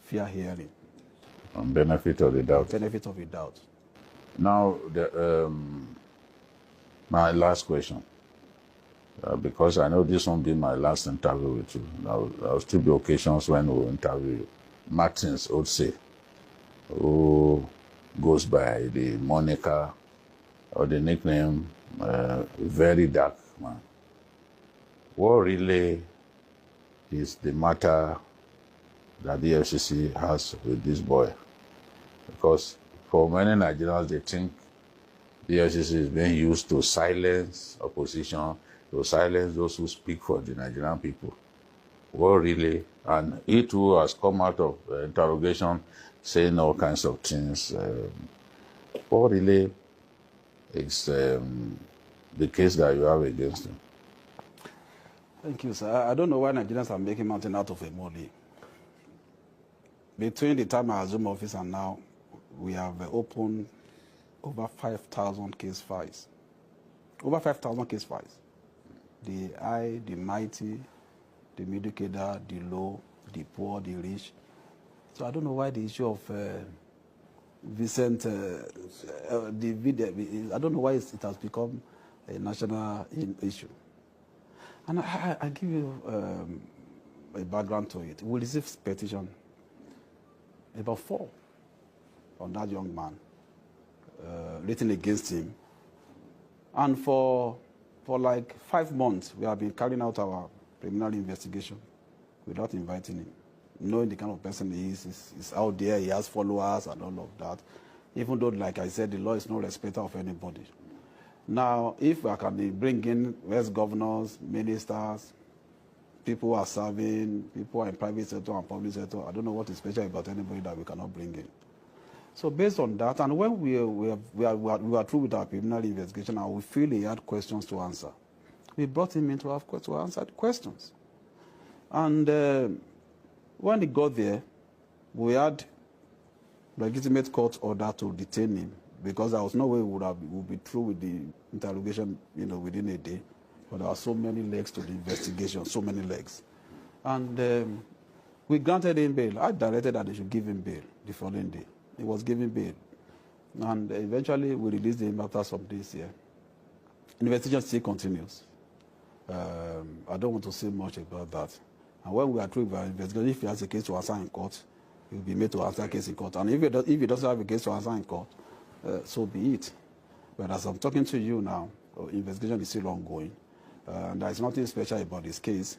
fair hearing. On benefit of the doubt. Benefit of the doubt. Now, my last question, because I know this won't be my last interview with you. There will still be occasions when we'll interview you. Martins Otse, who goes by the moniker or the nickname Verydarkman. What really is the matter that the EFCC has with this boy? Because for many Nigerians, they think the EFCC is being used to silence opposition, to silence those who speak for the Nigerian people. What really, and he too has come out of interrogation saying all kinds of things. What really is the case that you have against him? Thank you, sir. I don't know why Nigerians are making mountain out of a molehill. Between the time I assumed office and now, we have opened over 5,000 case files. Over 5,000 case files. The high, the mighty, the middle cadre, the low, the poor, the rich. So I don't know why the issue of Vincent, I don't know why it has become a national issue. And I give you a background to it. We received petition, about 4, on that young man, written against him. And for like 5 months, we have been carrying out our preliminary investigation without inviting him, knowing the kind of person he is. He's out there, he has followers and all of that. Even though, like I said, the law is no respecter of anybody. Now, if we can bring in West governors, ministers, people who are serving, people who are in private sector and public sector, I don't know what is special about anybody that we cannot bring in. So based on that, and when we are through with our preliminary investigation and we feel he had questions to answer, we brought him in to answer the questions. And when he got there, we had legitimate court order to detain him, because there was no way we would be through with the interrogation, within a day. But there are so many legs to the investigation, so many legs. And we granted him bail. I directed that they should give him bail the following day. He was given bail. And eventually we released him after some days here. Investigation still continues. I don't want to say much about that. And when we are through with our investigation, if he has a case to answer in court, he will be made to answer a case in court. And if he doesn't have a case to answer in court, so be it. But as I'm talking to you now, investigation is still ongoing. And there is nothing special about this case.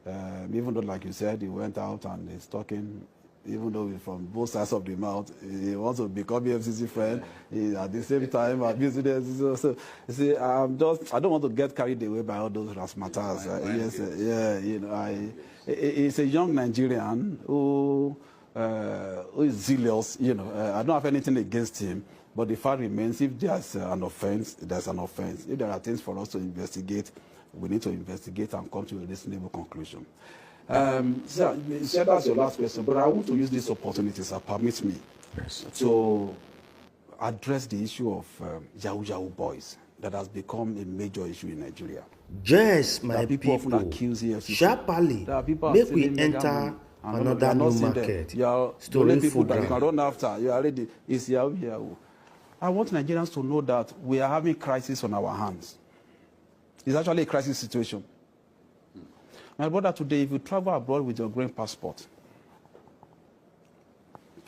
Even though, like you said, he went out and he's talking, even though he's from both sides of the mouth, he wants to become EFCC friend. At the same time, so you see, I don't want to get carried away by all those razzmatazz. He's a young Nigerian who is zealous. I don't have anything against him. But the fact remains, if there's an offense, there's an offense. If there are things for us to investigate, we need to investigate and come to a reasonable conclusion. So that's your last question, but I want to use this opportunity, sir, permit me, to address the issue of Yahoo boys that has become a major issue in Nigeria. Yes, my people, often accuse EFCC. Sharply, make we enter another new market. You are the people that you can run after. You are ready. It's Yahoo. I want Nigerians to know that we are having crisis on our hands. It's actually a crisis situation. My brother, today, if you travel abroad with your green passport,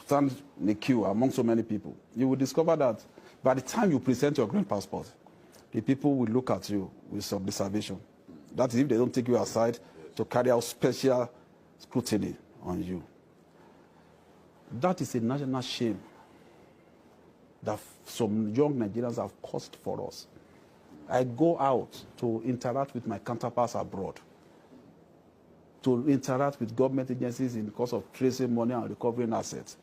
stand in the queue among so many people, you will discover that by the time you present your green passport, the people will look at you with some reservation. That is if they don't take you aside to carry out special scrutiny on you. That is a national shame that some young Nigerians have caused for us. I go out to interact with my counterparts abroad, to interact with government agencies in the course of tracing money and recovering assets.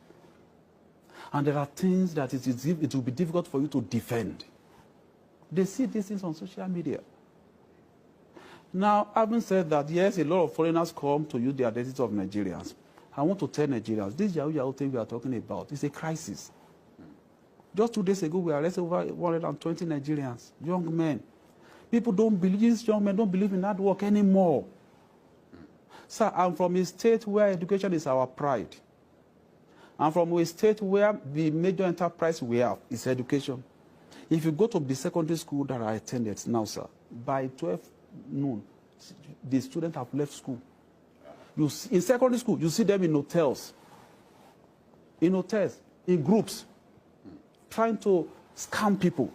And there are things that it will be difficult for you to defend. They see these things on social media. Now, having said that, yes, a lot of foreigners come to use the identity of Nigerians. I want to tell Nigerians, this Yahoo thing we are talking about is a crisis. Just 2 days ago, we arrested over 120 Nigerians, young men. People don't believe, these young men don't believe in hard work anymore. Sir, I'm from a state where education is our pride. I'm from a state where the major enterprise we have is education. If you go to the secondary school that I attended now, sir, by 12 noon, the students have left school. In secondary school, you see them in hotels, in groups, trying to scam people.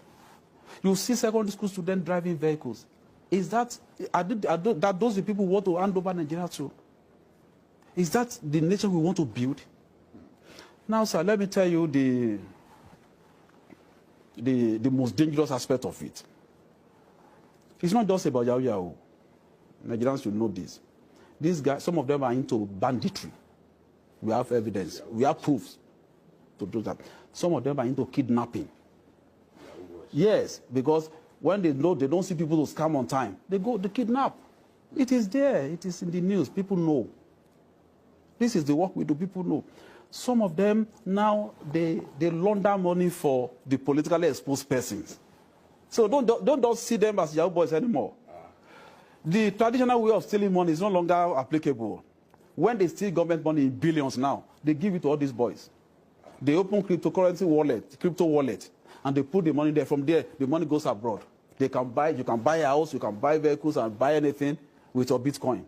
You see secondary school students driving vehicles. Is that, are those the people who want to hand over Nigeria to? Is that the nation we want to build? Now, sir, let me tell you the most dangerous aspect of it. It's not just about Yahoo Yahoo. Nigerians should know this. These guys, some of them are into banditry. We have evidence. We have proofs to do that. Some of them are into kidnapping. Yes, because when they know they don't see people to scam on time, they kidnap. It is there. It is in the news. People know. This is the work we do. People know. Some of them now, they launder money for the politically exposed persons. So don't see them as Yahoo boys anymore. The traditional way of stealing money is no longer applicable. When they steal government money in billions now, they give it to all these boys. They open crypto wallet, and they put the money there. From there, the money goes abroad. You can buy a house, you can buy vehicles, and buy anything with your Bitcoin.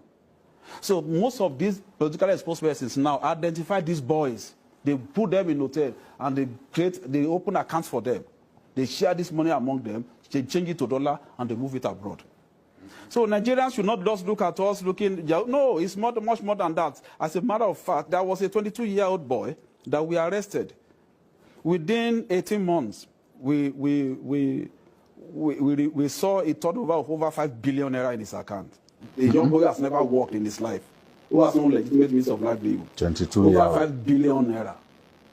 So most of these politically exposed persons now identify these boys. They put them in hotel, and they open accounts for them. They share this money among them, they change it to dollar, and they move it abroad. So Nigerians should not just look at us looking, no, it's much more than that. As a matter of fact, there was a 22-year-old boy that we arrested. Within 18 months, we saw a turnover of over 5 billion naira in his account. A young boy has never worked in his life, who has no legitimate means of livelihood. 22 years. Over 5 billion naira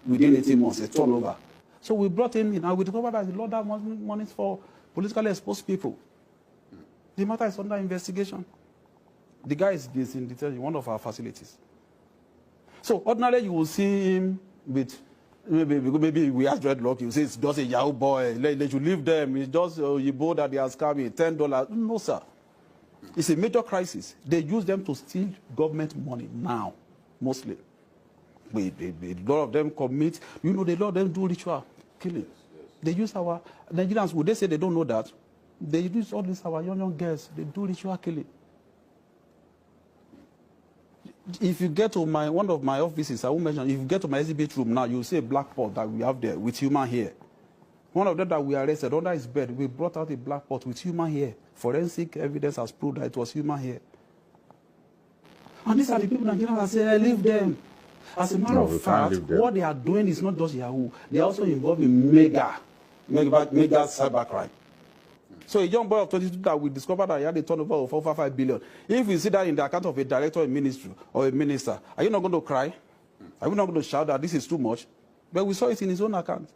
within 18 months, a turnover. So we brought him in, and we discovered that a lot of money for politically exposed people. The matter is under investigation. The guy is in detention in one of our facilities. So ordinarily you will see him with, maybe we have dreadlock, you say it's just a Yahoo boy, they should leave them, it's just Yibo that they are scamming, $10. No, sir. It's a major crisis. They use them to steal government money now, mostly. A lot of them commit, a lot of them do ritual killing. They use our Nigerians, would they say they don't know that? They use all these our young girls, they do ritual killing. If you get to one of my offices, I will mention, if you get to my exhibit room now, you'll see a black pot that we have there with human hair. One of them that we arrested, under his bed, we brought out a black pot with human hair. Forensic evidence has proved that it was human hair. And these are the people Nigerians that say, leave them. As a matter of fact, what they are doing is not just Yahoo. They are also involved in mega cybercrime. So a young boy of 22 that we discovered that he had a turnover of over 5 billion. If you see that in the account of a director in ministry or a minister, are you not going to cry? Are you not going to shout that this is too much? But we saw it in his own account.